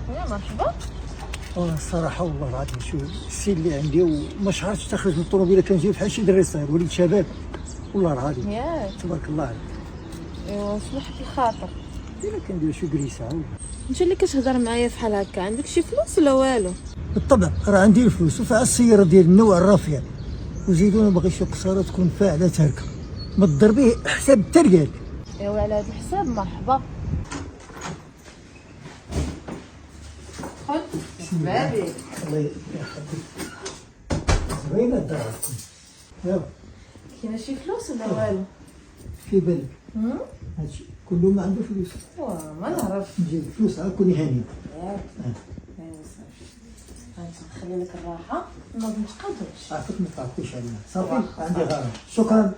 يا مرحبا. الصراحة والله العظيم شو السي اللي عندي وما شعرتش تخرج من الطوموبيله كنجي بحال شي دري صغير وليد شباب والله العظيم ياك تبارك الله عليك. ايوا صلح لك الخاطر. الا كندير شي كريسه انت اللي كتهضر معايا فحال هكا عندك شي فلوس ولا والو؟ بالطبع راه عندي الفلوس وفيها السياره ديال النوع الرافيه وزيدو ما باغيش شي قصاره تكون فاعله تاركه ما تضر به حساب التريال. ايوا على هذا الحساب مرحبا. خذ بابي. الله يخليك زوينه داركم. يلا كاينه شي فلوس ولا والو؟ في بالك هادشي كله ما عنده فلوس. ما نعرف. نجيب فلوس عاد كوني هاني. ياك ايوا صافي غنخلي لك الراحه ما نتقادرش. عافاك ما تعرفوش علينا صافي عندي غرض. شكرا.